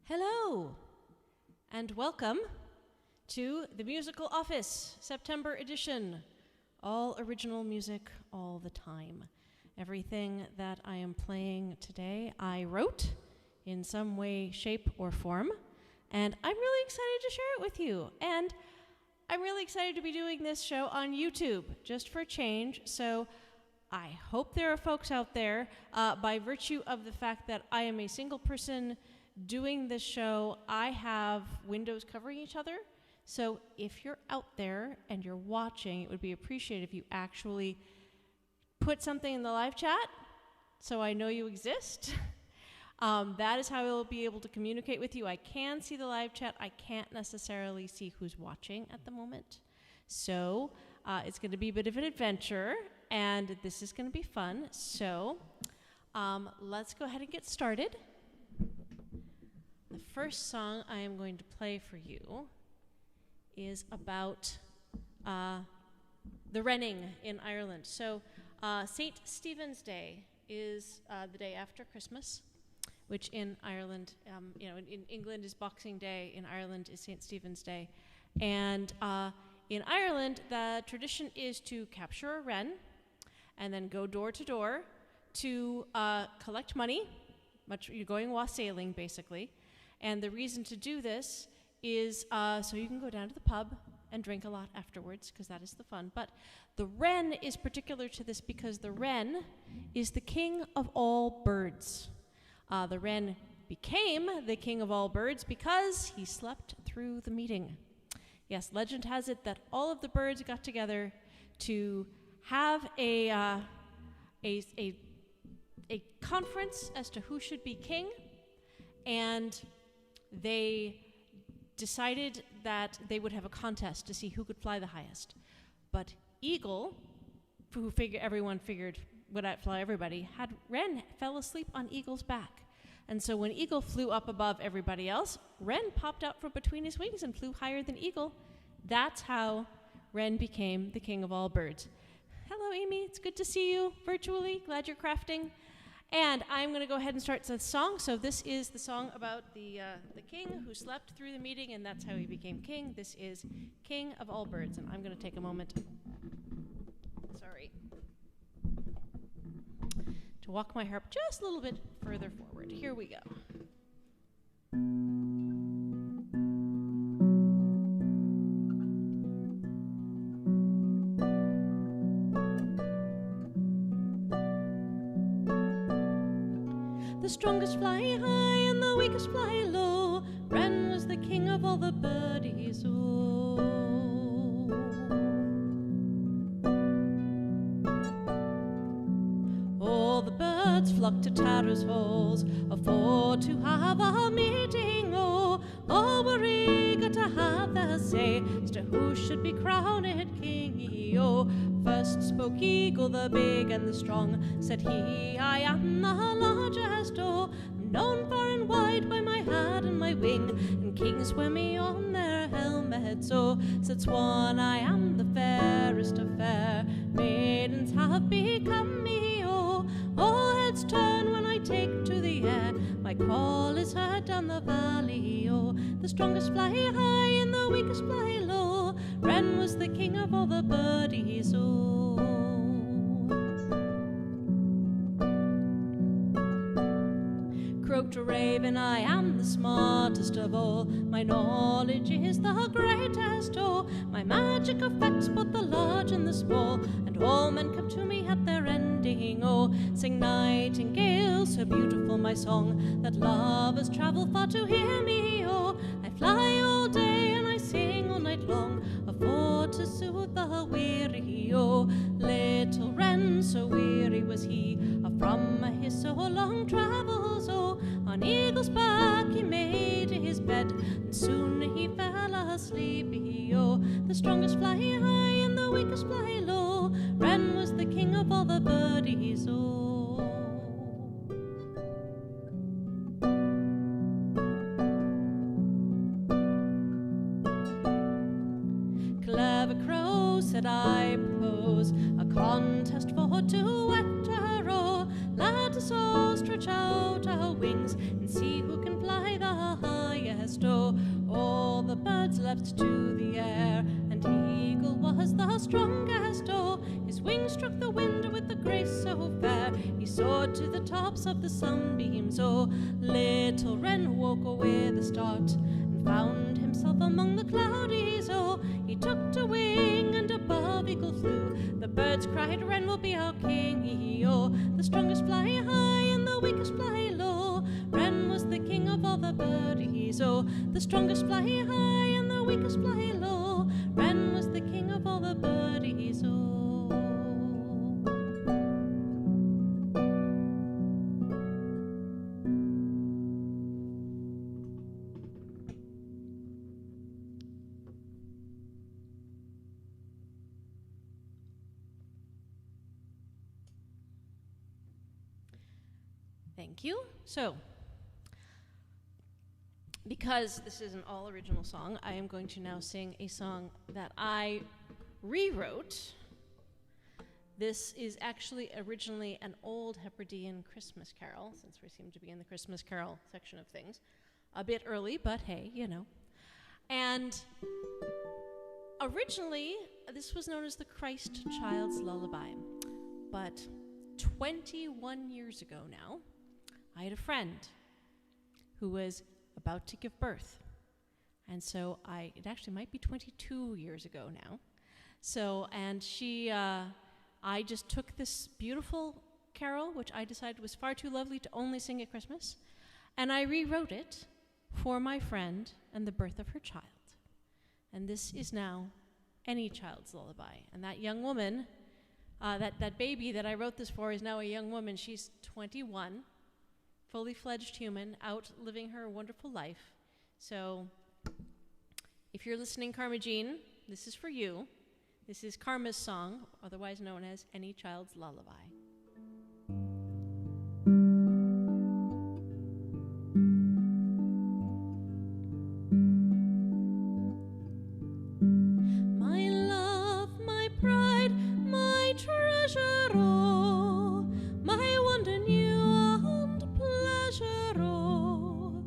Hello, and welcome to the Musical Office, September edition. All original music all the time. Everything that I am playing today, I wrote in some way, shape, or form, and I'm really excited to share it with you. And I'm really excited to be doing this show on YouTube, just for a change. So I hope there are folks out there, by virtue of the fact that I am a single person doing this show, I have windows covering each other. So if you're out there and you're watching, it would be appreciated if you actually put something in the live chat so I know you exist. That is how I will be able to communicate with you. I can see the live chat. I can't necessarily see who's watching at the moment. So it's going to be a bit of an adventure, and this is going to be fun. So let's go ahead and get started. The first song I am going to play for you is about the Wrenning in Ireland. So St. Stephen's Day is the day after Christmas, which in Ireland, in England is Boxing Day, in Ireland is St. Stephen's Day. And in Ireland, the tradition is to capture a wren and then go door to door to collect money, you're going wassailing basically. And the reason to do this is so you can go down to the pub and drink a lot afterwards, because that is the fun. But the wren is particular to this because the wren is the king of all birds. The wren became the king of all birds because he slept through the meeting. Yes, legend has it that all of the birds got together to have a conference as to who should be king, and they decided that they would have a contest to see who could fly the highest. But Eagle, who everyone figured would outfly everybody, Wren fell asleep on Eagle's back. And so when Eagle flew up above everybody else, Wren popped out from between his wings and flew higher than Eagle. That's how Wren became the king of all birds. Hello, Amy. It's good to see you virtually. Glad you're crafting. And I'm going to go ahead and start the song. So this is the song about the king who slept through the meeting, and that's how he became king. This is King of All Birds, and I'm going to take a moment, to walk my harp just a little bit further forward. Here we go. The strongest fly high and the weakest fly low. Wren was the king of all the birdies, oh. All the birds flocked to Tara's halls for to have a meeting, oh. All were eager to have their say as to who should be crowned king, oh. First spoke Eagle, the big and the strong. Said he, I am the largest, oh. Known far and wide by my hat and my wing, and kings wear me on their helmets, oh. Said Swan, I am the fairest of fair. Maidens have become me, oh. All heads turn when I take to the air. My call is heard down the valley, oh. The strongest fly high and the weakest fly low. Wren was the king of all the birdies, oh. Croaked a raven, I am the smartest of all. My knowledge is the greatest, oh. My magic affects both the large and the small, and all men come to me at their ending, oh. Sing nightingale, so beautiful my song, that lovers travel far to hear me, oh. I fly all day and I sing all night long, for to soothe the weary, oh. Little wren, so weary was he, from his so long travels, oh. On Eagle's back he made his bed, and soon he fell asleep, oh. The strongest fly high and the weakest fly low. Wren was the king of all the birdies, oh. Clever crow, said I propose a contest for to enter, oh. Let us all stretch out our wings and see who can fly the strongest, oh. All the birds leapt to the air, and eagle was the strongest, oh. His wings struck the wind with a grace so fair, he soared to the tops of the sunbeams, oh. Little wren woke with a start, and found himself among the cloudies, oh. He took to wing, and above eagle flew. The birds cried, Wren will be our king, oh. The strongest fly high, and the weakest fly low. Wren was the king of all the birdies, oh. The strongest fly high, and the weakest fly low. Wren was the king of all the birdies, oh. Thank you. So, because this is an all original song, I am going to now sing a song that I rewrote. This is actually originally an old Hebridean Christmas carol, since we seem to be in the Christmas carol section of things. A bit early, but hey, you know. And originally, this was known as the Childs Lullaby. But 21 years ago now, I had a friend who was about to give birth. And so it actually might be 22 years ago now. So, and I just took this beautiful carol, which I decided was far too lovely to only sing at Christmas, and I rewrote it for my friend and the birth of her child. And this is now any child's lullaby. And that young woman, that baby that I wrote this for is now a young woman. She's 21. Fully fledged human, out living her wonderful life. So, if you're listening, Karma Jean, this is for you. This is Karma's song, otherwise known as Any Child's Lullaby. My love, my pride, my treasure, oh, my wonder new and pleasure, oh,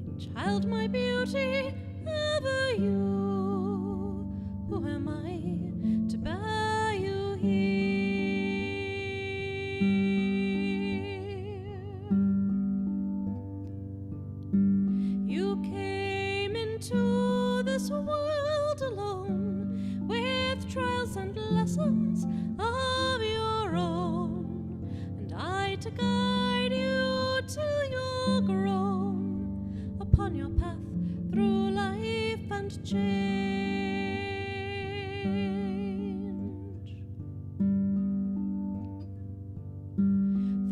my child, my beauty, ever you. Who am I to bear you here? You came into this world alone, with trials and lessons of your own, and I to guide you till you're grown upon your path through life and change.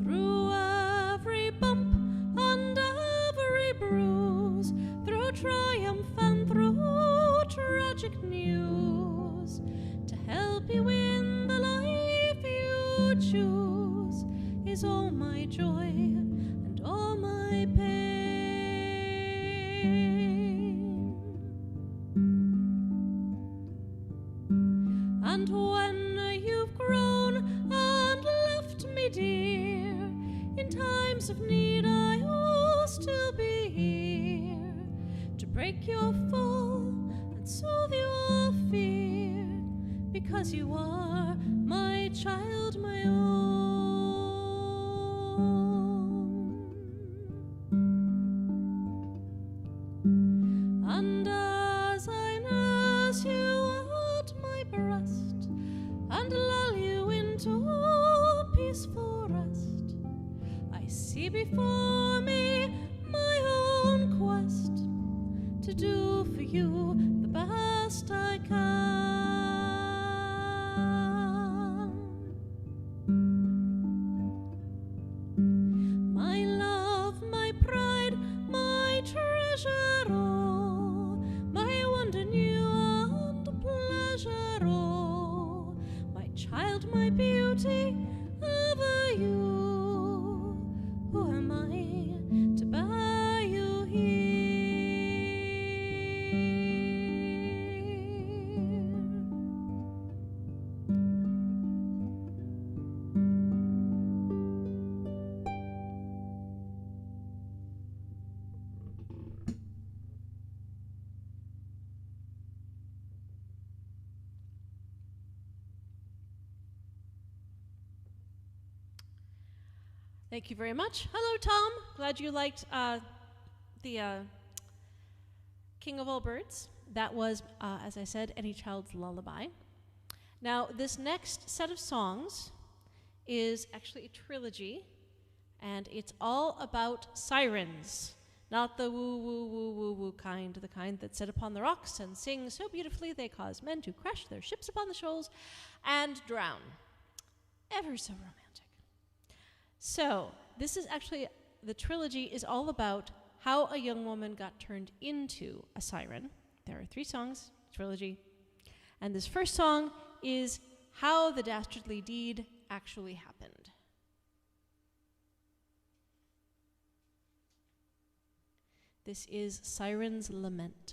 Through every bump and every bruise, through triumph and through tragic news, to help you in the life you choose, is all my joy and all my pain. And when you've grown and left me dear, in times of need I'll still be here, to break your fall and soothe your fear, because you are my child, my own. And as I nurse you at my breast and lull you into peaceful rest, I see before me my own quest to do for you the best I can. Thank you very much. Hello, Tom. Glad you liked the King of All Birds. That was, as I said, Any Child's Lullaby. Now, this next set of songs is actually a trilogy, and it's all about sirens. Not the woo, woo, woo, woo, woo kind, the kind that sit upon the rocks and sing so beautifully they cause men to crash their ships upon the shoals and drown. Ever so romantic. So, this is actually, the trilogy is all about how a young woman got turned into a siren. There are 3 songs, trilogy. And this first song is how the dastardly deed actually happened. This is Siren's Lament.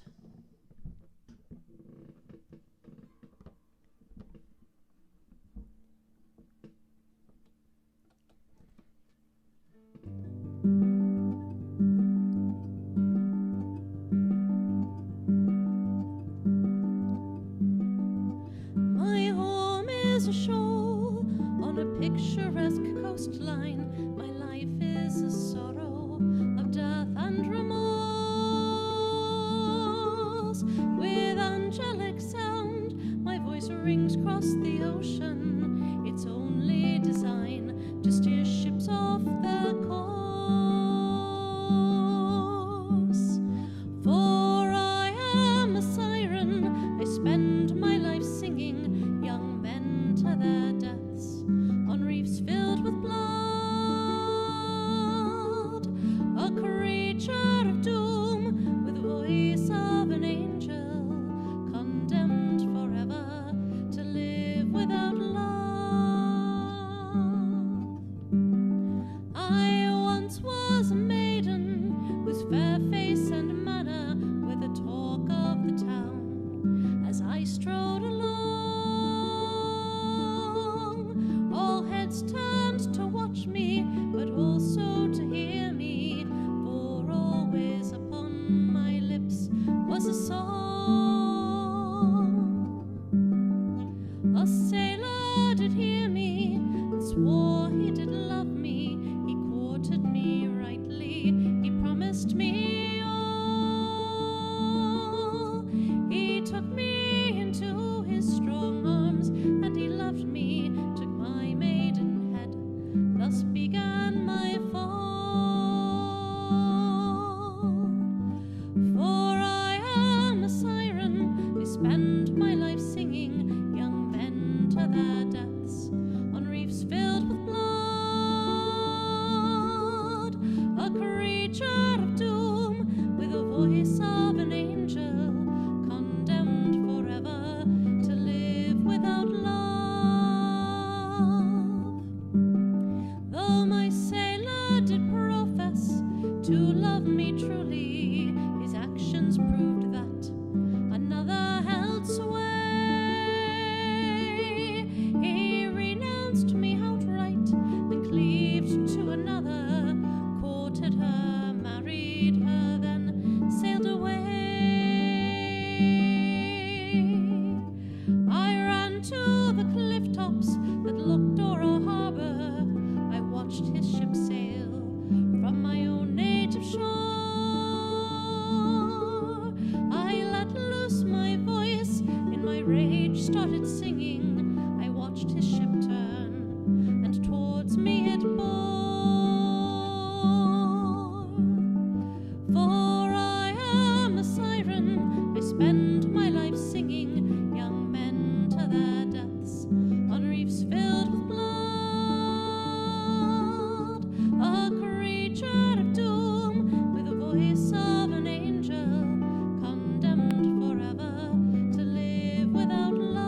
My home is a shoal on a picturesque coastline. My life is a sorrow of death and remorse. With angelic sound, my voice rings across the ocean. Its only design to steer ships off their course. For I am a siren, I spend my life singing young men to their deaths on reefs filled with blood. A creature of doom with the voice of an angel, condemned forever to live without love. I once was a maiden whose fair face and manner were the talk of the town. As I strode along, all heads turned to watch me, but also to hear me, for always upon my lips was a song. A sailor did hear me and swore he did love me. He courted me rightly, he promised me all. He took me into his strong arms and he loved me, took my maiden head. Thus began my fall. For I am a siren, I spend my life singing young men to their deaths on reefs filled with blood. A creature of doom with the voice of an angel, condemned forever to live without love. Though my sailor did profess to love me truly, his actions proved that another held sway. He renounced me outright and cleaved to another, courted her, married her, then sailed away. I ran to the cliff tops that looked o'er a harbor. I watched his ship sail from my own native shore. I let loose my voice, in my rage started singing. I watched his ship turn, and towards me it bore. For I am a siren, I spend my life singing young men to their deaths on reefs filled with blood. A creature of doom with the voice of an angel, condemned forever to live without love.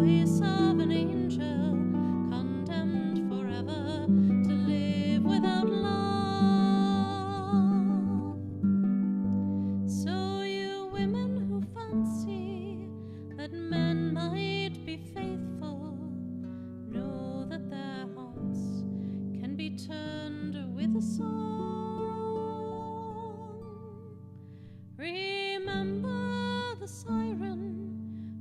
voice of an angel, condemned forever to live without love. So you women who fancy that men might be faithful, know that their hearts can be turned with a song. Remember the siren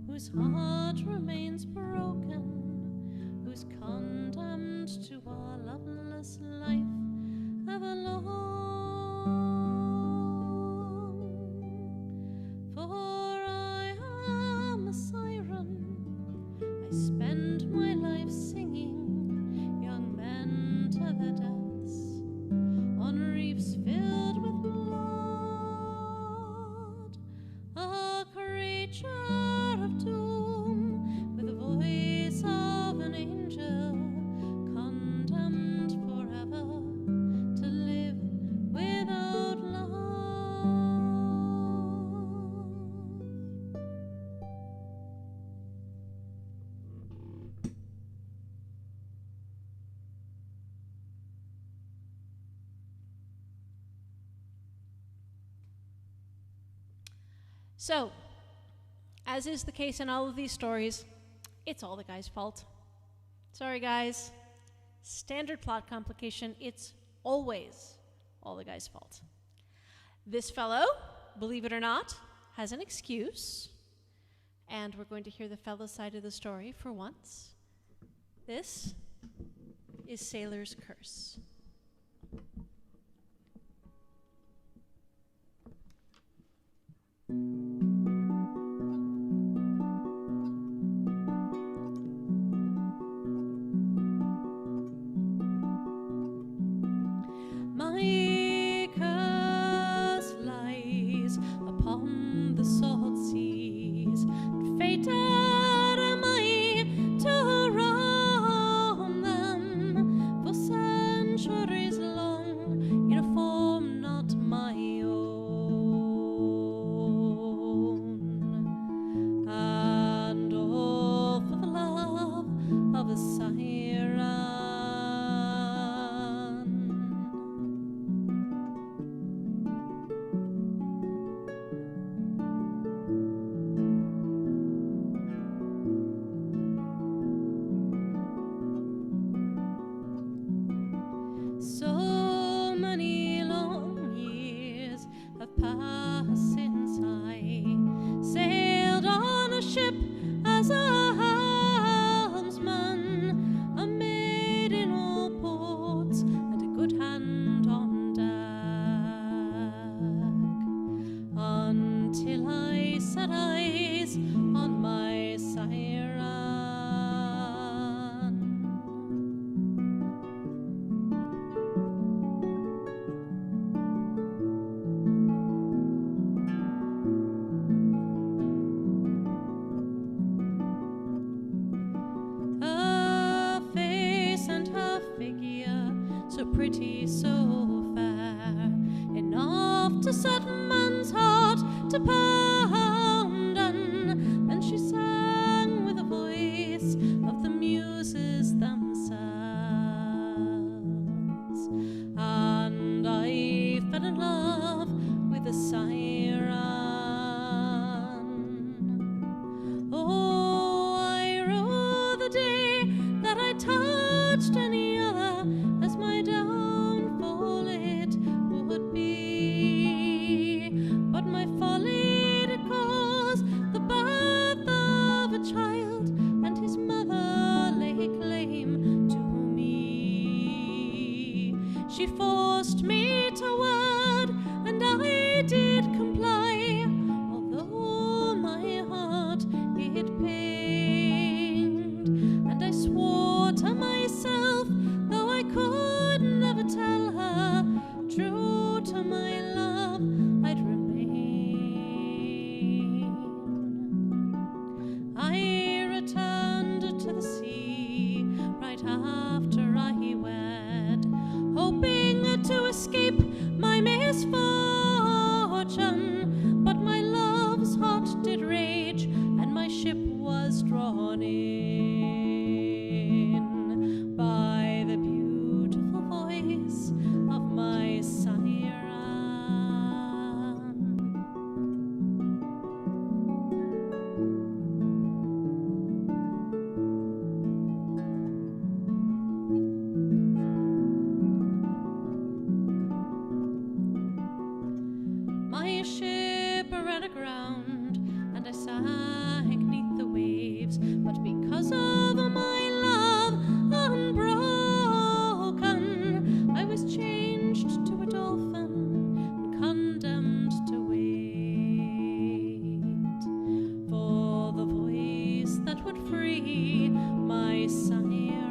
whose heart remains broken, who's condemned to a loveless life everlong. For I am a siren, I spend my life singing young men to their deaths on reefs filled with blood. A creature of doom with the voice of an angel, condemned forever to live without love. So, as is the case in all of these stories, it's all the guy's fault. Sorry, guys. Standard plot complication, it's always all the guy's fault. This fellow, believe it or not, has an excuse, and we're going to hear the fellow's side of the story for once. This is Sailor's Curse. My curse lies upon the salt seas, and fated am I to roam them for centuries long in a form not my own, and all for the love of a siren. So many long years have passed since I sailed on a ship as a helmsman, a maid in all ports and a good hand on deck, until I set eyes on my siren. Her face and her figure, so pretty, so fair, enough to set man's heart to pound. And then she sang with the voice of the muses themselves, and I fell in love with the siren. Oh, I rue the day that I touched any other, as my downfall it would be. But my folly did cause the birth of a child, and his mother lay claim to me. She forced me to word, and I did comply, although my heart it pained, and I swore to myself, though I could never tell her, true to my love I'd remain. I returned to the sea right after I wed, hoping to escape my misfortune, but my love's heart did rage, and my ship was drawn in. siren.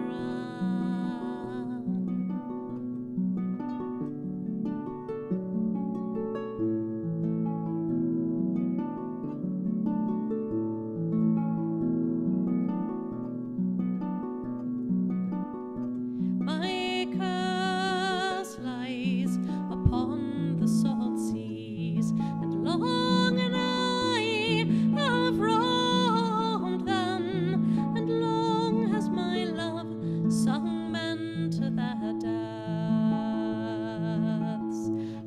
My curse lies upon the salt seas, and long and I have roamed them, and long has my love sung men to their deaths,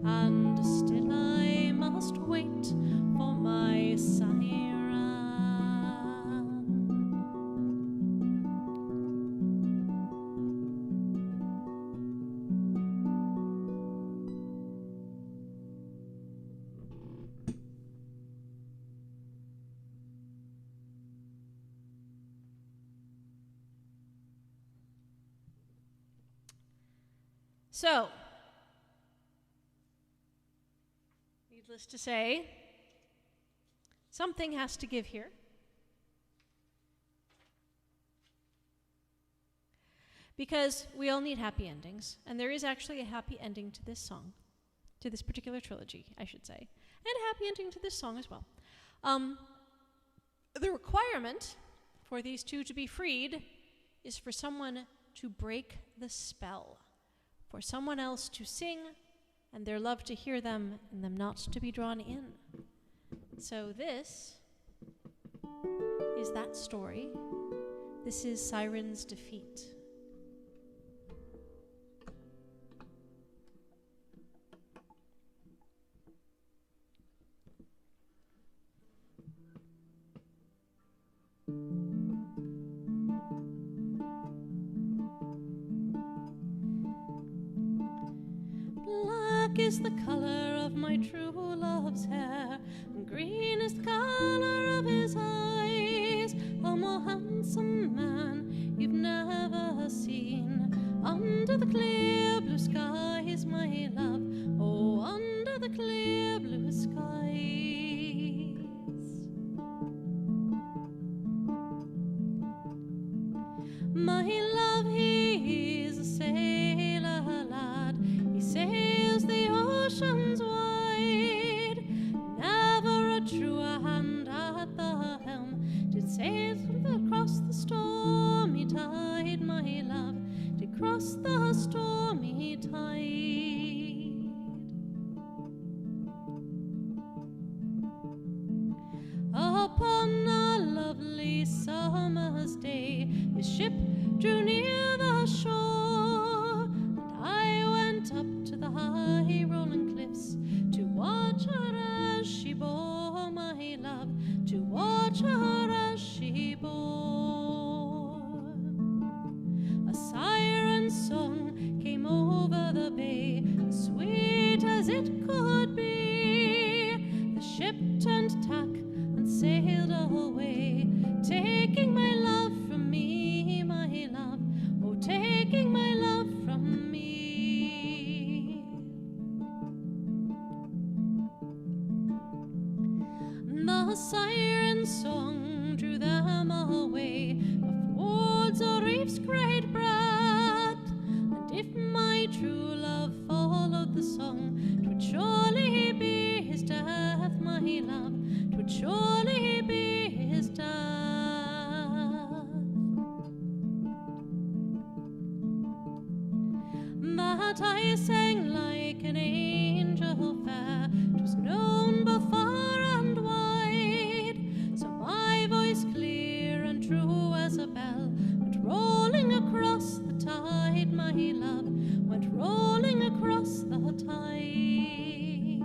and still I must wait for my siren. So, needless to say, something has to give here. Because we all need happy endings, and there is actually a happy ending to this song, to this particular trilogy, I should say, and a happy ending to this song as well. The requirement for these two to be freed is for someone to break the spell, for someone else to sing, and their love to hear them, and them not to be drawn in. So this is that story. This is Sirens Defeat. Black is the color of my true love's hair, and green is the color of his eyes. A more handsome man you've never seen. Under the clear blue skies, my love, oh, under the clear blue skies. My love, he is a sailor lad. He sails the oceans wide. Never a truer hand at the helm did sail across the stormy tide. My love did cross the stormy tide. Upon a lovely summer's day, his ship drew near the shore, and I went up to the high rolling cliffs to watch her as she bore, my love, to watch her as she bore. A siren song came over the bay, as sweet as it could be. The ship turned tack and sailed away, taking my love from me, my love, oh, taking my love from me. The siren song drew them away towards a reef's great breadth, and if my true love followed the song, 'twould surely be his death, my love, 'twould surely be his death. That I sang like an angel fair, 'twas known both far and wide. So my voice clear and true as a bell went rolling across the tide, my love, went rolling across the tide.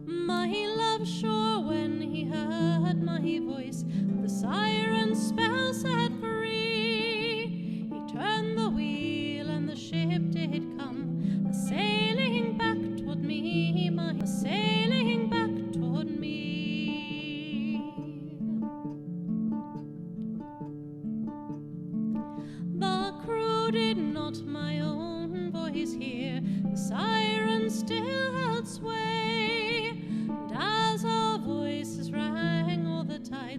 My love, sure, when he heard my voice, the siren spell set free. He turned the wheel and the ship did come, a-sailing back toward me, a-sailing back toward me. The crew did not my own voice hear, the siren still held sway, and as our voices rang o'er the tide,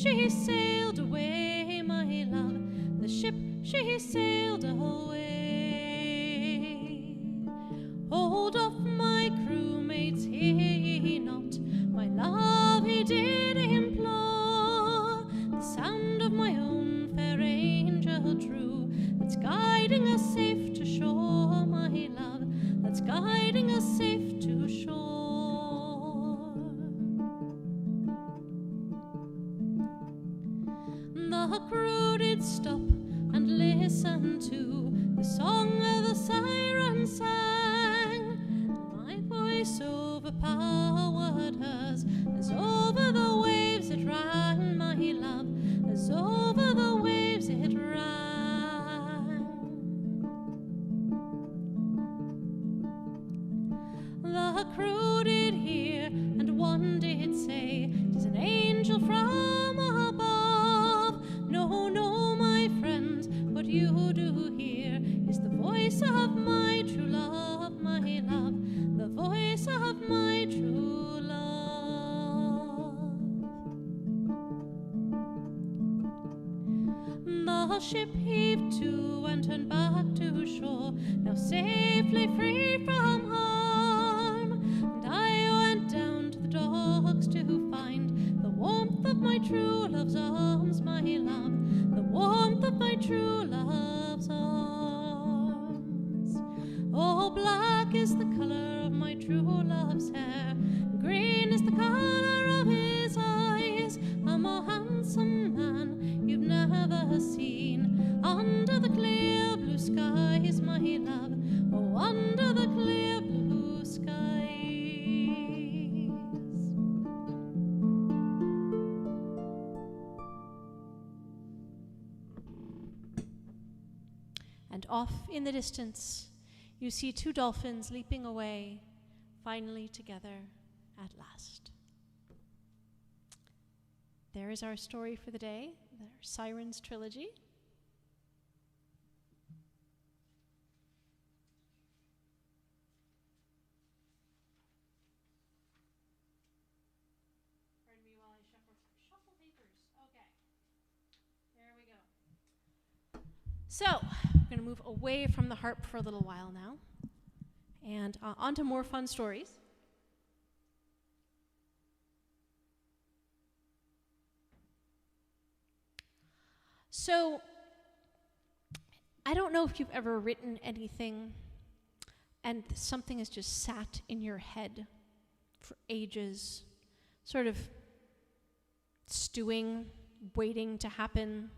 she sailed away, my love. The ship, she sailed away. Hold off, my crewmates, hear ye not? My love he did implore. The sound of my own fair angel true, that's guiding us safe to shore, my love, that's guiding us safe to shore. The crew did stop and listen to the song the siren sang. My voice overpowered hers, as over the waves it ran, my love, as over the waves it ran. The crew did hear, and one did say, "'Tis an angel from above." No, no, my friends, what you do hear is the voice of my true love, my love, the voice of my true love. The ship heaved to and turned back to shore, now safely free from harm. And I went down to the docks to find the warmth of my true love's arms, my love, the warmth of my true love's arms. Oh, black is the color of my true love's hair, green is the color of his eyes. A more handsome man you've never seen under the clear blue skies, my love, oh, under the clear blue skies. And off in the distance, you see two dolphins leaping away, finally together at last. There is our story for the day, the Sirens trilogy. Pardon me while I shuffle papers. Okay, there we go. So, we're going to move away from the harp for a little while now, and on to more fun stories. So, I don't know if you've ever written anything and something has just sat in your head for ages, sort of stewing, waiting to happen.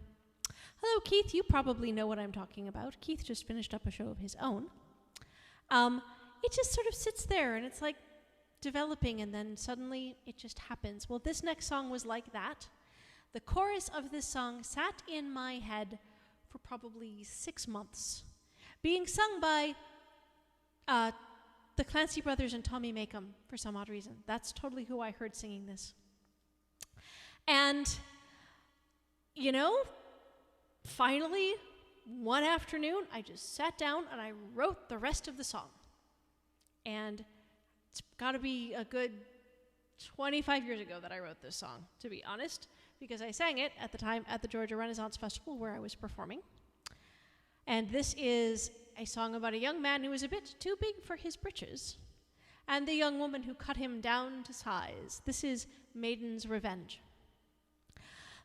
Hello, Keith. You probably know what I'm talking about. Keith just finished up a show of his own. It just sort of sits there, and it's like developing, and then suddenly it just happens. Well, this next song was like that. The chorus of this song sat in my head for probably 6 months, being sung by the Clancy brothers and Tommy Makem for some odd reason. That's totally who I heard singing this. And, you know, finally, one afternoon, I just sat down and I wrote the rest of the song. And it's got to be a good 25 years ago that I wrote this song, to be honest, because I sang it at the time at the Georgia Renaissance Festival where I was performing. And this is a song about a young man who was a bit too big for his britches, and the young woman who cut him down to size. This is Maidens Revenge.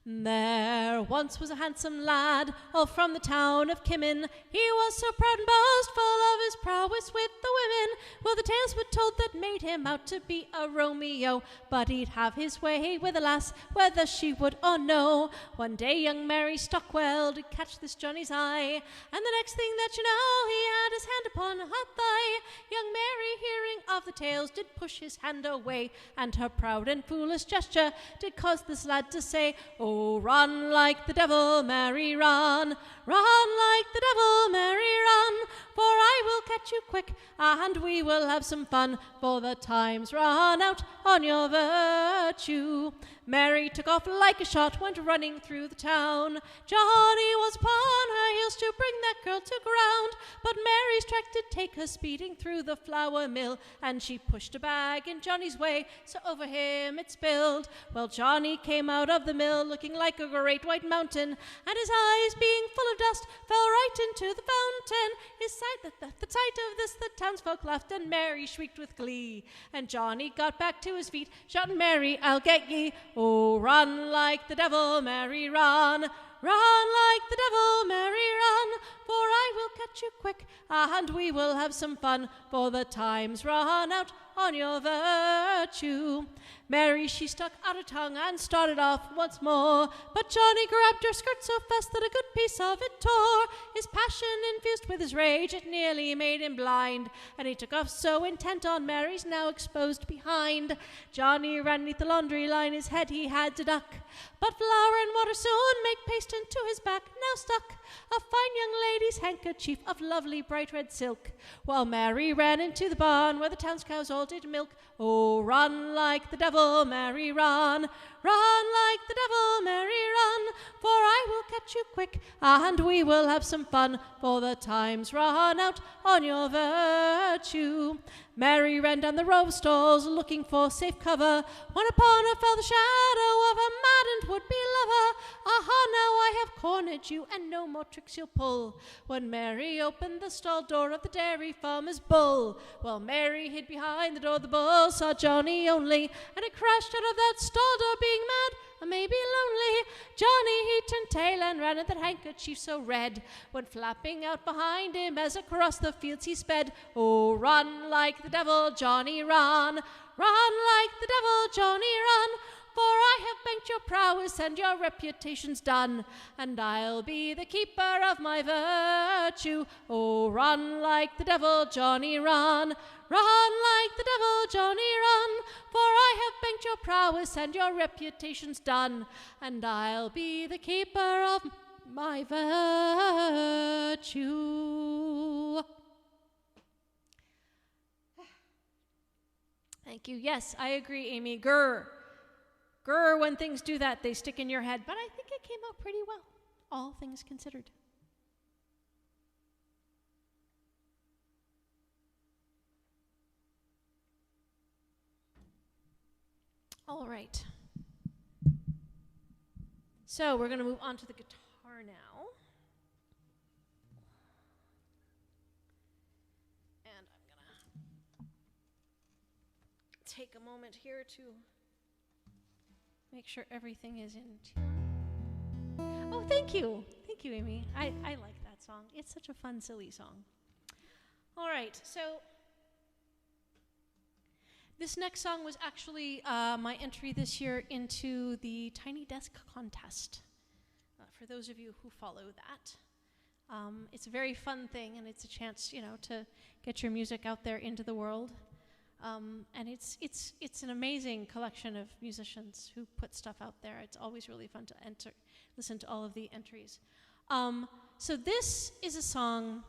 There once was a handsome lad, all from the town of Kimmin. He was so proud and boastful of his prowess with the women. Well, the tales were told that made him out to be a Romeo, but he'd have his way with a lass, whether she would or no. One day young Mary Stockwell did catch this Johnny's eye, and the next thing that you know, he had his hand upon her thigh. Young Mary, hearing of the tales, did push his hand away, and her proud and foolish gesture did cause this lad to say, "Oh, run like the devil, Mary, run. Run like the devil, Mary, run. For I will catch you quick, and we will have some fun, for the time's run out on your virtue." Mary took off like a shot, went running through the town. Johnny was upon her heels to bring that girl to ground, but Mary's track did take her speeding through the flour mill, and she pushed a bag in Johnny's way, so over him it spilled. Well, Johnny came out of the mill looking looking like a great white mountain, and his eyes, being full of dust, fell right into the fountain. The sight of this, the townsfolk laughed, and Mary shrieked with glee. And Johnny got back to his feet, shouting, Mary, I'll get ye. Oh, run like the devil, Mary, run. Run like the devil, Mary, run, for I will catch you quick, and we will have some fun, for the time's run out on your virtue. Mary, she stuck out her tongue and started off once more, but Johnny grabbed her skirt so fast that a good piece of it tore. His passion infused with his rage, it nearly made him blind, and he took off so intent on Mary's now exposed behind. Johnny ran neath the laundry line, his head he had to duck, but flour and water soon make paste into his back now stuck a fine young lady's handkerchief of lovely bright red silk, while Mary ran into the barn where the town's cows all did milk. Oh, run like the devil, Mary, run. Run like the devil, Mary, run, for I will catch you quick, and we will have some fun, for the time's run out on your virtue. Mary ran down the row of stalls, looking for safe cover, when upon her fell the shadow of a maddened would-be lover. Aha, now I have cornered you, and no more tricks you'll pull. When Mary opened the stall door of the dairy farmer's bull, while Mary hid behind the door, the bull saw Johnny only, and it crashed out of that stall door, being mad and maybe lonely. Johnny, he turned tail and ran at that handkerchief so red, went flapping out behind him as across the fields he sped. Oh, run like the devil, Johnny, run. Run like the devil, Johnny, run, for I have banked your prowess and your reputation's done, and I'll be the keeper of my virtue. Oh, run like the devil, Johnny, run. Run like the devil, Johnny, run, for I have banked your prowess and your reputation's done, and I'll be the keeper of my virtue. Thank you. Yes, I agree, Amy. Grr. Grr, when things do that, they stick in your head. But I think it came out pretty well, all things considered. All right. So we're going to move on to the guitar now. And I'm going to take a moment here to make sure everything is in tune. Oh, thank you. Thank you, Amy. I like that song. It's such a fun, silly song. All right, so this next song was actually my entry this year into the Tiny Desk contest. For those of you who follow that, it's a very fun thing, and it's a chance, to get your music out there into the world. And it's an amazing collection of musicians who put stuff out there. It's always really fun to listen to all of the entries. So this is a song.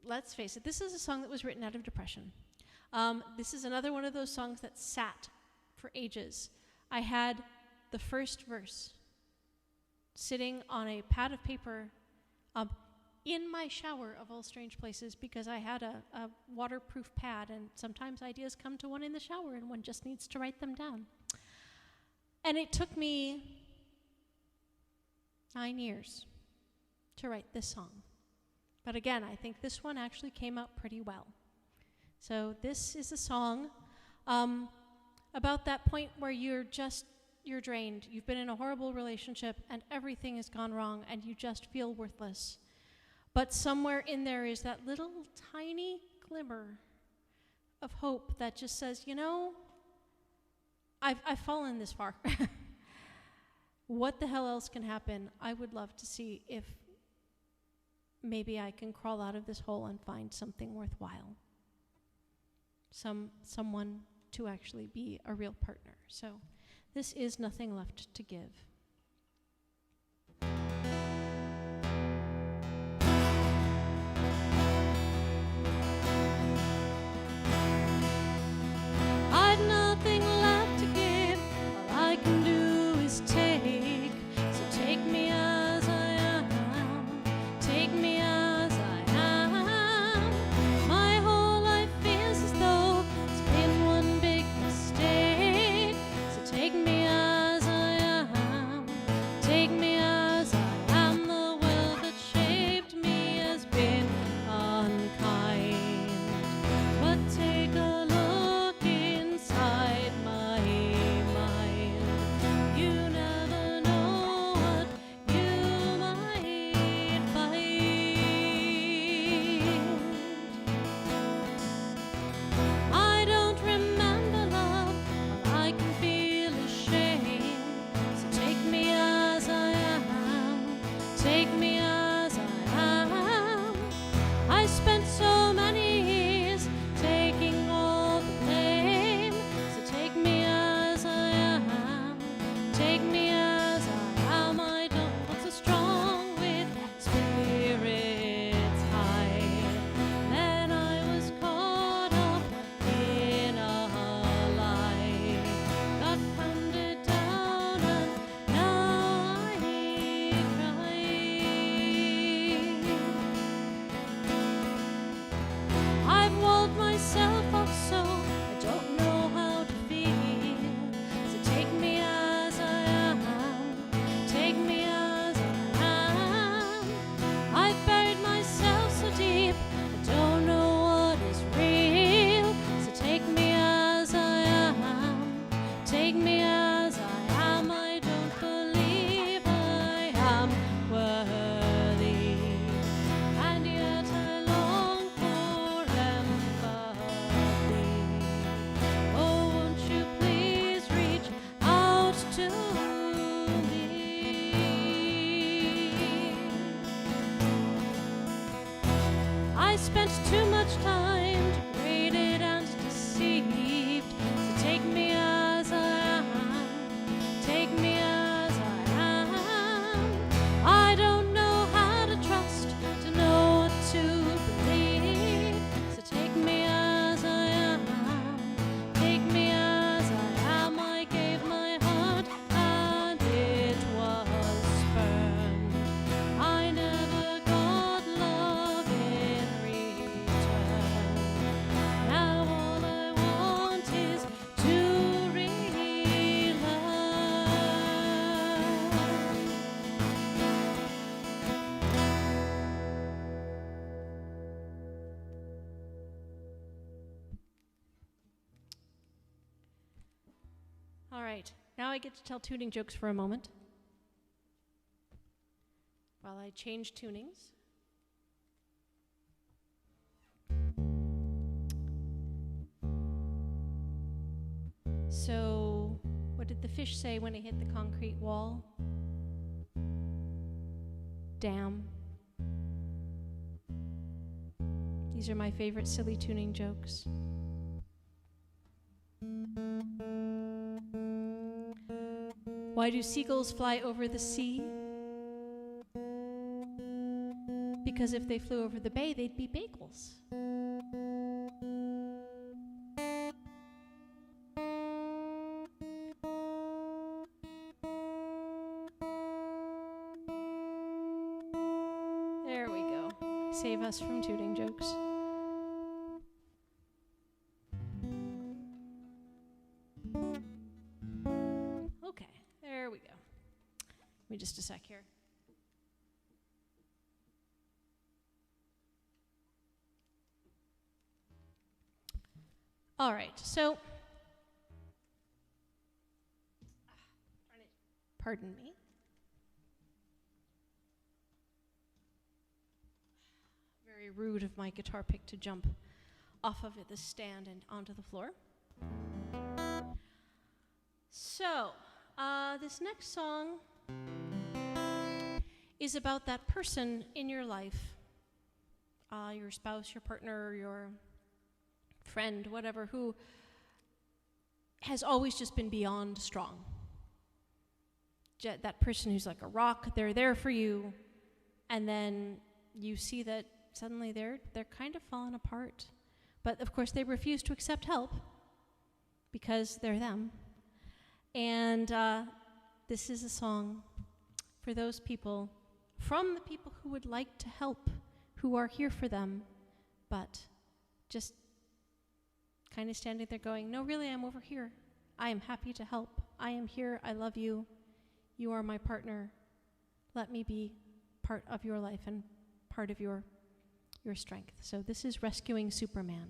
Let's face it. This is a song that was written out of depression. This is another one of those songs that sat for ages. I had the first verse sitting on a pad of paper in my shower, of all strange places, because I had a waterproof pad, and sometimes ideas come to one in the shower and one just needs to write them down. And it took me 9 years to write this song. But again, I think this one actually came out pretty well. So this is a song about that point where you're drained. You've been in a horrible relationship and everything has gone wrong and you just feel worthless. But somewhere in there is that little tiny glimmer of hope that just says, I've fallen this far. What the hell else can happen? I would love to see if maybe I can crawl out of this hole and find something worthwhile. Someone to actually be a real partner. So this is Nothing Left to Give. I've nothing left to give, all I can do is take. So take me as I am, take me as I am. My whole life feels as though it's been one big mistake. So take me as take me as I am. I don't believe I am worthy, and yet I long for empathy. Oh, won't you please reach out to me? I spent too much time degraded and deceived. So take me as I am. Take me as I am. I don't know how to trust, to know what to believe. So take me as I am. Take me as I am. I gave my heart and it was burned. I never got love in return. Now all I want is to relearn. All right, now I get to tell tuning jokes for a moment while I change tunings. So, what did the fish say when it hit the concrete wall? Damn. These are my favorite silly tuning jokes. Why do seagulls fly over the sea? Because if they flew over the bay, they'd be bagels. There we go. Save us from tooting jokes. Okay, there we go. Give me just a sec here. All right, so pardon me. Very rude of my guitar pick to jump off of the stand and onto the floor. So, this next song is about that person in your life, your spouse, your partner, your friend, whatever, who has always just been beyond strong. That person who's like a rock, they're there for you, and then you see that suddenly they're kind of falling apart. But of course they refuse to accept help because they're them. And this is a song for those people, from the people who would like to help, who are here for them, but just kind of standing there going, no, really, I'm over here. I am happy to help. I am here. I love you. You are my partner. Let me be part of your life and part of your strength. So this is Rescuing Superman.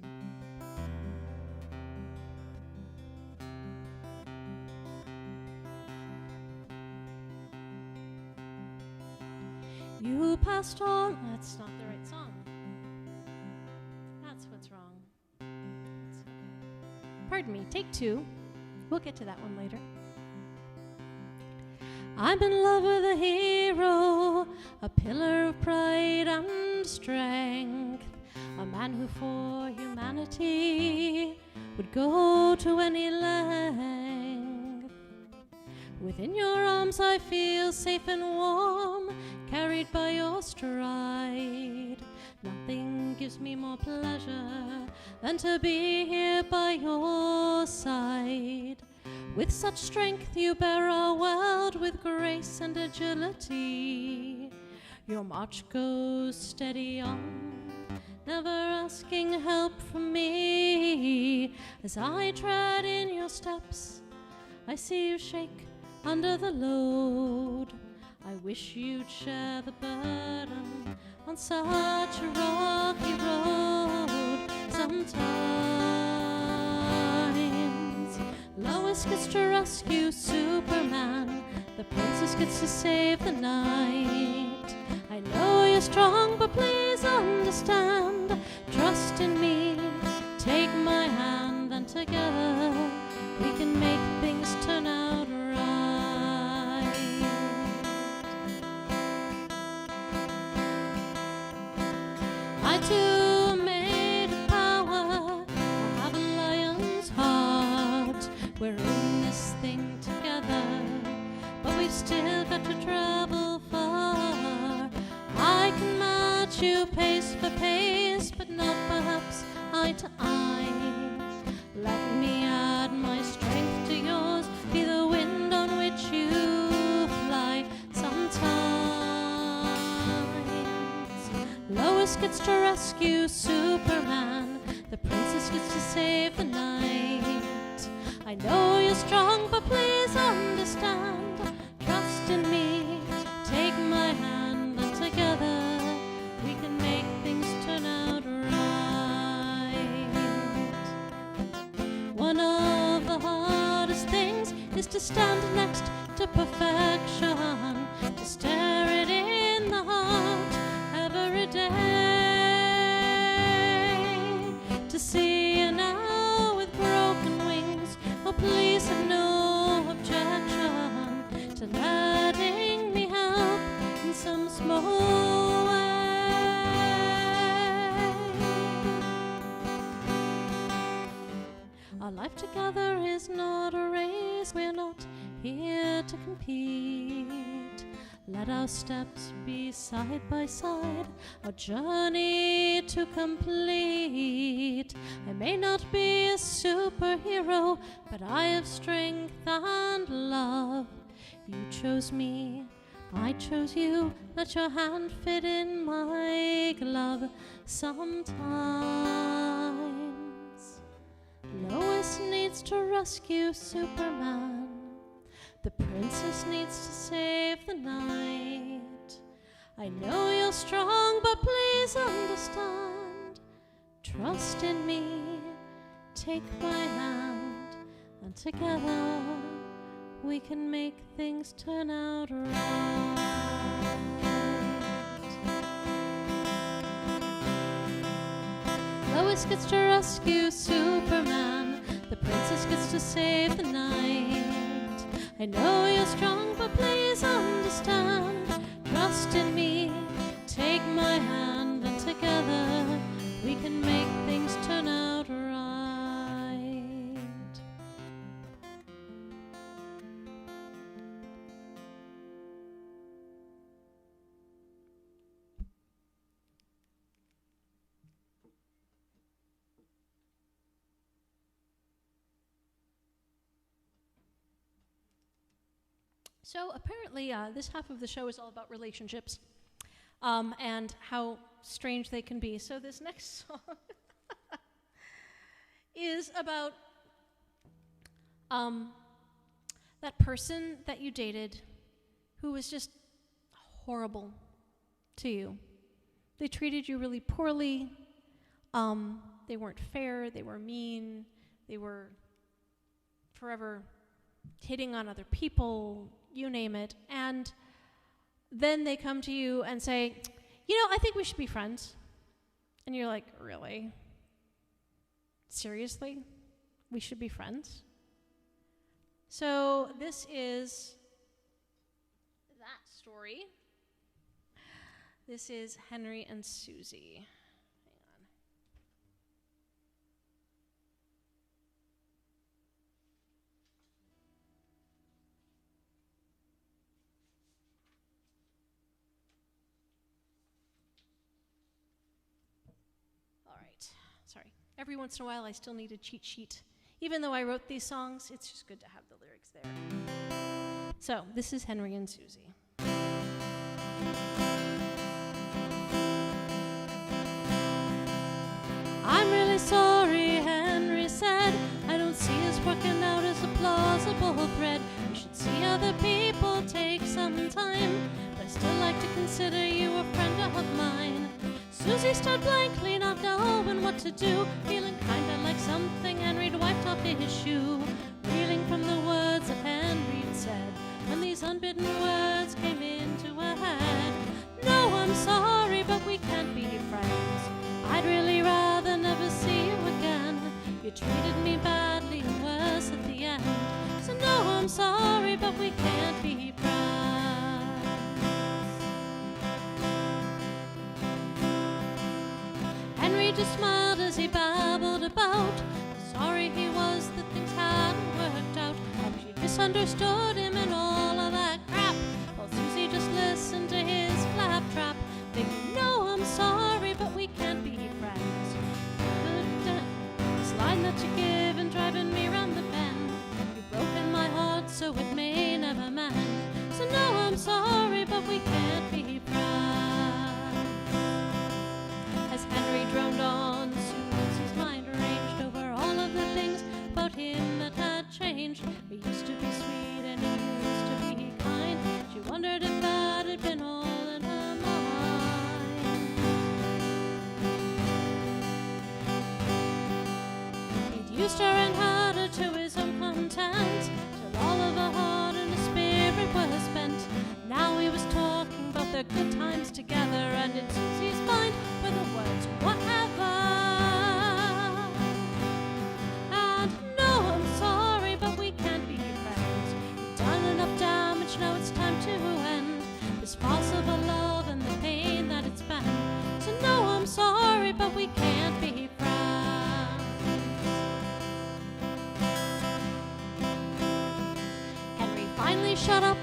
You passed on. That's not the right song. That's what's wrong. It's okay. Pardon me, take two. We'll get to that one later. I'm in love with a hero, a pillar of pride and strength, a man who for humanity would go to any length. Within your arms I feel safe and warm, carried by your stride. Nothing gives me more pleasure than to be here by your side. With such strength you bear our world with grace and agility. Your march goes steady on, never asking help from me. As I tread in your steps, I see you shake under the load. I wish you'd share the burden on such a rocky road. Sometimes Lois gets to rescue Superman. The princess gets to save the night. I know you're strong, but please understand. Trust in me, take my hand, and together we can make things turn out right. I too am made of power. I have a lion's heart. We're in this thing together, but we've still got to travel far. I can match you pace for pace, but not perhaps eye to eye. Let me add my strength to yours, be the wind on which you fly. Sometimes Lois gets to rescue Superman. The princess gets to save the night. I know you're strong, but please understand. Trust in me, take my hand, and together we can make things turn out right. One of the hardest things is to stand next to perfection, to stare it in the heart every day, to see you now with broken wings. Oh, please have no objection to letting me help in some small way. Our life together is not a race. We're not here to compete. Let our steps be side by side, our journey to complete. I may not be a superhero, but I have strength and love. You chose me, I chose you. Let your hand fit in my glove. Sometimes Lois needs to rescue Superman. The princess needs to save the night. I know you're strong, but please understand. Trust in me, take my hand, and together we can make things turn out right. Lois gets to rescue Superman. The princess gets to save the night. I know you're strong, but please understand. Trust in me, take my hand, and together we can make things turn out right. So apparently this half of the show is all about relationships and how strange they can be. So this next song is about that person that you dated who was just horrible to you. They treated you really poorly. They weren't fair. They were mean. They were forever hitting on other people, you name it. And then they come to you and say, I think we should be friends. And you're like, really? Seriously? We should be friends? So this is that story. This is Henry and Susie. Sorry. Every once in a while, I still need a cheat sheet. Even though I wrote these songs, it's just good to have the lyrics there. So, this is Henry and Susie. I'm really sorry, Henry said. I don't see us working out as a plausible thread. We should see other people, take some time. But I still like to consider you a friend of mine. Susie stared blankly, not knowing what to do, feeling kinda like something Henry'd wiped off his shoe. Reeling from the words that Henry said when these unbidden words came into her head. No, I'm sorry, but we can't be friends. I'd really rather never see you again. You treated me badly and worse at the end. So no, I'm sorry, but we can't be friends. Henry just smiled as he babbled about how sorry he was that things hadn't worked out, how she misunderstood him and all of that crap, while Susie just listened to his claptrap, thinking, no, I'm sorry, but we can't be friends. This line that you give and driving me round the bend, you've broken my heart so it may never mend. So no, I'm sorry, but we can't be friends. As Henry droned on, Susie's mind ranged over all of the things about him that had changed. He used to be sweet and he used to be kind. She wondered if that had been all in her mind. He'd used her and had her to his own content, till all of her heart and her spirit was spent. Now he was talking about their good times together, and in Susie's mind were the words, whatever. And no, I'm sorry, but we can't be friends. You've done enough damage, now it's time to end this farce of a love and the pain that it's been. So no, I'm sorry, but we can't be friends. Henry finally shut up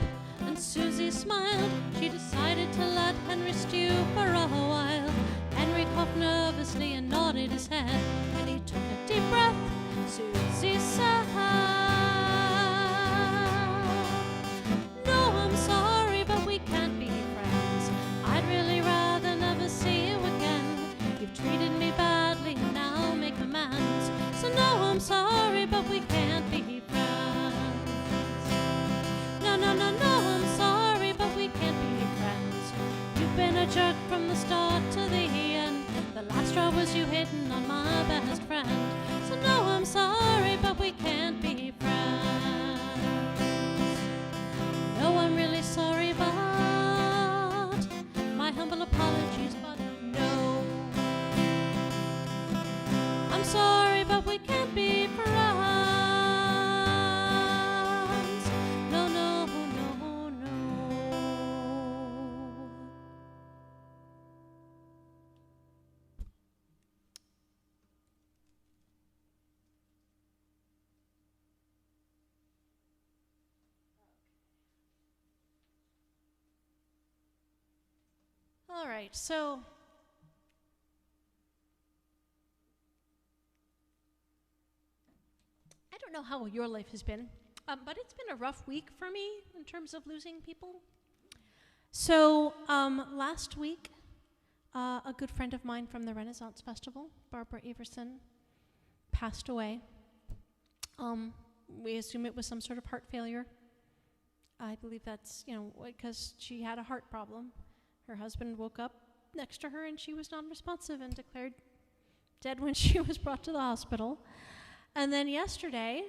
and Susie smiled. She decided to let Henry stew for a while. Henry coughed nervously and nodded his head, and he took a deep breath. Susie said, no, I'm sorry, but we can't be friends. I'd really rather never see you again. You've treated me badly and now make amends. So no, I'm sorry, but we can't be friends. No, no, no, no, I'm sorry, but we can't be friends. You've been a jerk from the start to the end. The last straw was you hitting on my best friend. So no, I'm sorry, but we can't be friends. No, I'm really sorry, but my humble apologies, but no. I'm sorry, but we can't be friends. No, no, no, no. All right, so I don't know how your life has been, but it's been a rough week for me in terms of losing people. So last week, a good friend of mine from the Renaissance Festival, Barbara Everson, passed away. We assume it was some sort of heart failure. I believe that's, because she had a heart problem. Her husband woke up next to her and she was non-responsive and declared dead when she was brought to the hospital. And then yesterday,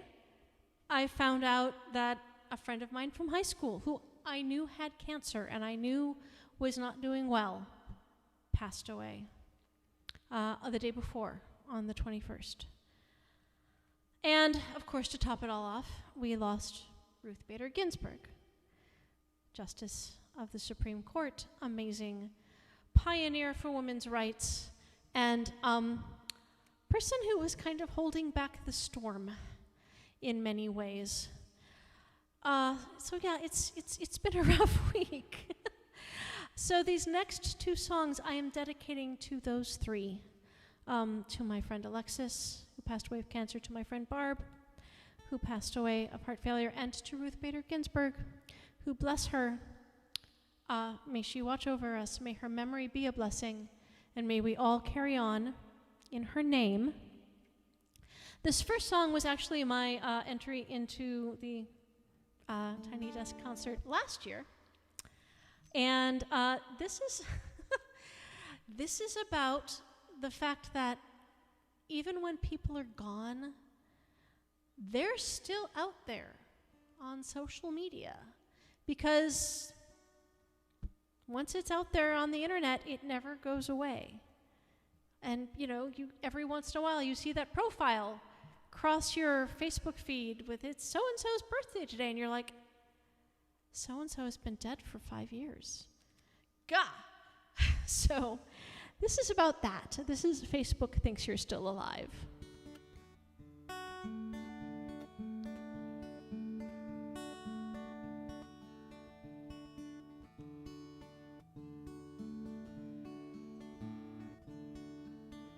I found out that a friend of mine from high school, who I knew had cancer and I knew was not doing well, passed away the day before, on the 21st. And, of course, to top it all off, we lost Ruth Bader Ginsburg, Justice of the Supreme Court, amazing pioneer for women's rights, and person who was kind of holding back the storm in many ways. So yeah, it's been a rough week. So these next two songs I am dedicating to those three, to my friend Alexis, who passed away of cancer, to my friend Barb, who passed away of heart failure, and to Ruth Bader Ginsburg, who, bless her, may she watch over us, may her memory be a blessing, and may we all carry on in her name. This first song was actually my entry into the Tiny Desk concert last year, and this is this is about the fact that even when people are gone, they're still out there on social media, because once it's out there on the internet, it never goes away. And, you every once in a while, you see that profile cross your Facebook feed with it's so-and-so's birthday today, and you're like, so-and-so has been dead for 5 years. Gah! So this is about that. This is Facebook thinks you're still alive.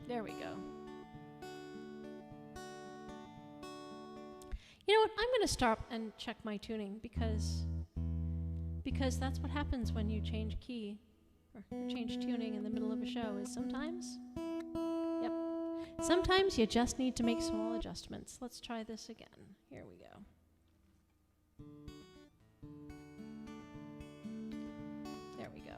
There we go. You know what? I'm going to stop and check my tuning because that's what happens when you change key or change tuning in the middle of a show is sometimes you just need to make small adjustments. Let's try this again. Here we go. There we go.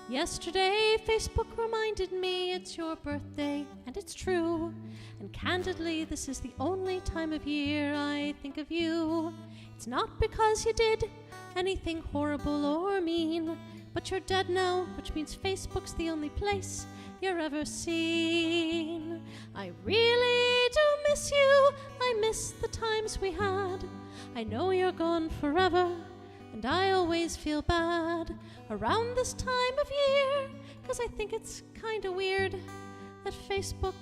Yesterday, Facebook reminded me it's your birthday, and it's true. And candidly, this is the only time of year I think of you. It's not because you did anything horrible or mean, but you're dead now, which means Facebook's the only place you're ever seen. I really do miss you. I miss the times we had. I know you're gone forever, and I always feel bad around this time of year, 'cause I think it's kinda weird that Facebook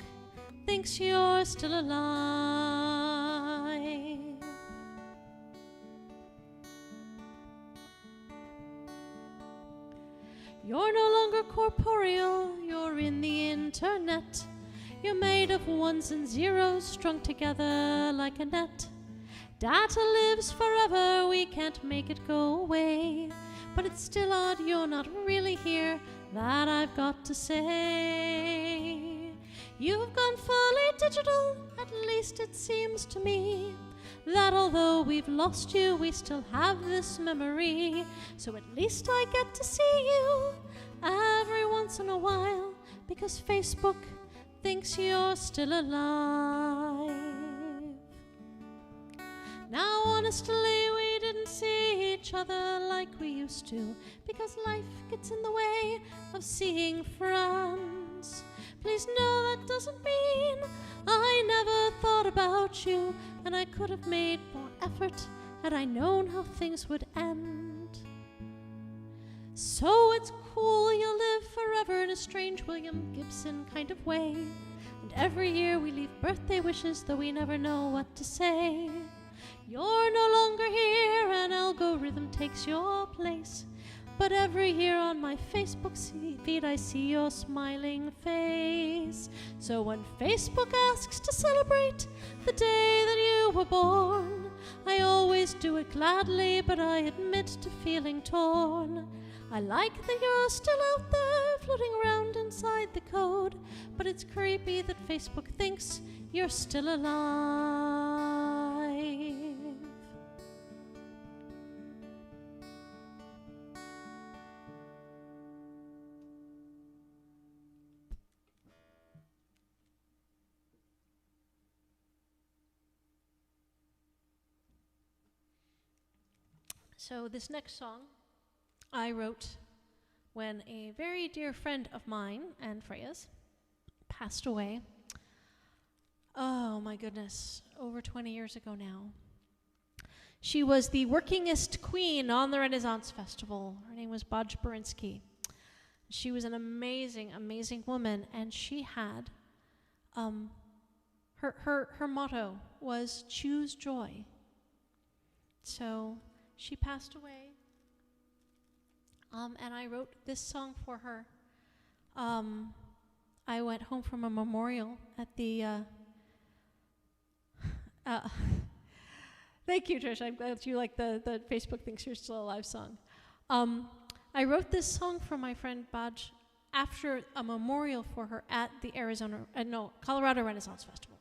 thinks you're still alive. You're no longer corporeal, you're in the internet. You're made of ones and zeros strung together like a net. Data lives forever, we can't make it go away. But it's still odd you're not really here, that I've got to say. You've gone fully digital, at least it seems to me. That although we've lost you, we still have this memory. So at least I get to see you every once in a while, because Facebook thinks you're still alive. Now honestly, we didn't see each other like we used to, because life gets in the way of seeing friends. Please know that doesn't mean I never thought about you, and I could have made more effort had I known how things would end. So it's cool you'll live forever in a strange William Gibson kind of way, and every year we leave birthday wishes, though we never know what to say. You're no longer here, an algorithm takes your place, but every year on my Facebook feed I see your smiling face. So when Facebook asks to celebrate the day that you were born, I always do it gladly, but I admit to feeling torn. I like that you're still out there floating around inside the code, but it's creepy that Facebook thinks you're still alive. So this next song I wrote when a very dear friend of mine and Freya's passed away. Oh my goodness, over 20 years ago now. She was the workingest queen on the Renaissance Festival. Her name was Bodge Berinsky. She was an amazing, amazing woman, and she had her motto was choose joy. So she passed away. And I wrote this song for her. I went home from a memorial at the... thank you, Trish. I'm glad you like the Facebook Thinks You're Still Alive song. I wrote this song for my friend Bodge after a memorial for her at the Colorado Renaissance Festival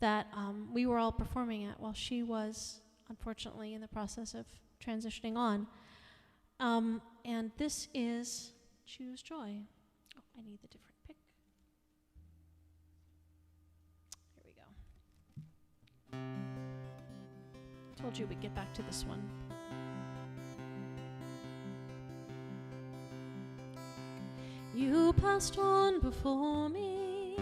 that we were all performing at while she was, unfortunately, in the process of transitioning on. And this is Choose Joy. Oh, I need the different pick. told you we'd get back to this one. You passed on before me,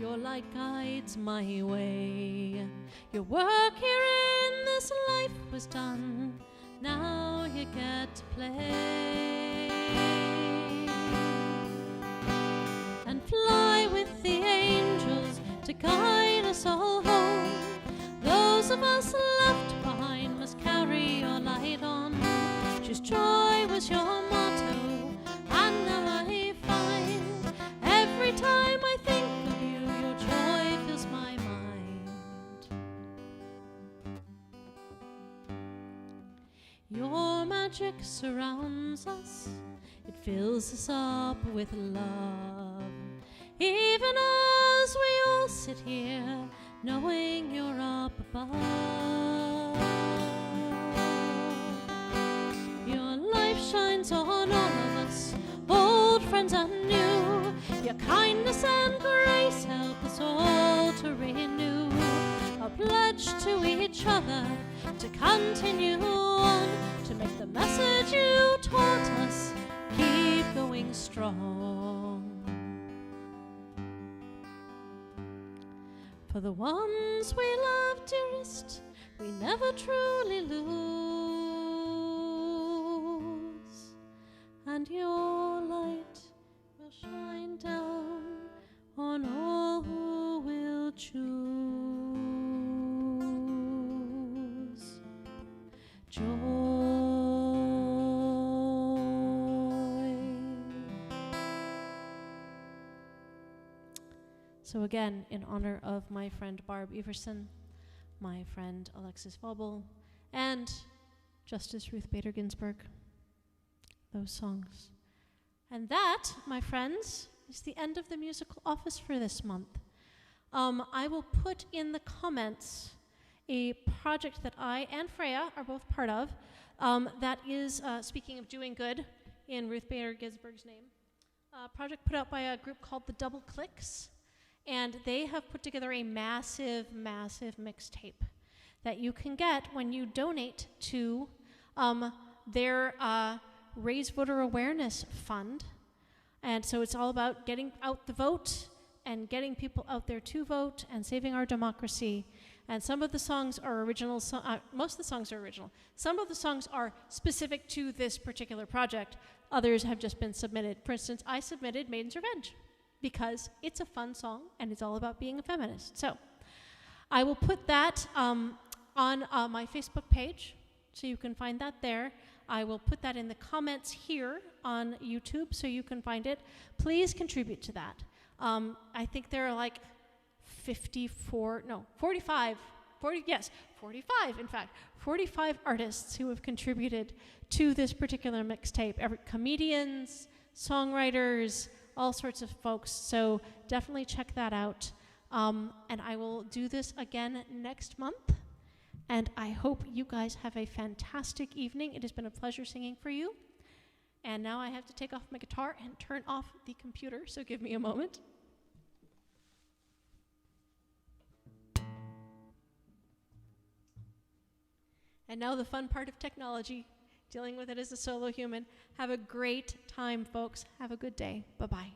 your light guides my way. Your work here in this life was done, now you get to play and fly with the angels to guide us all home. Those of us left behind must carry your light on. Choose joy was your motto, and now I find every time I think of you, your joy fills my mind. Your magic surrounds us, it fills us up with love. Even as we all sit here, knowing you're up above. Your light shines on all of us, old friends and new. Your kindness and grace help us all to renew. A pledge to each other to continue on, to make the message you taught us keep going strong. For the ones we love dearest, we never truly lose, and your light will shine down on all who will choose joy. So again, in honor of my friend Barb Everson, my friend Alexis Vobel, and Justice Ruth Bader Ginsburg, those songs. And that, my friends, is the end of the musical office for this month. I will put in the comments a project that I and Freya are both part of, that is, speaking of doing good in Ruth Bader Ginsburg's name, a project put out by a group called the Double Clicks. And they have put together a massive, massive mixtape that you can get when you donate to their Raise Voter Awareness Fund. And so it's all about getting out the vote and getting people out there to vote and saving our democracy. And some of the songs are original. Most of the songs are original. Some of the songs are specific to this particular project. Others have just been submitted. For instance, I submitted Maidens Revenge, because it's a fun song and it's all about being a feminist. So I will put that on my Facebook page, so you can find that there. I will put that in the comments here on YouTube, so you can find it. Please contribute to that. I think there are like 45, in fact, 45 artists who have contributed to this particular mixtape. Comedians, songwriters, all sorts of folks, so definitely check that out. And I will do this again next month, and I hope you guys have a fantastic evening. It has been a pleasure singing for you. And now I have to take off my guitar and turn off the computer, so give me a moment. And now the fun part of technology, dealing with it as a solo human. Have a great time, folks. Have a good day. Bye-bye.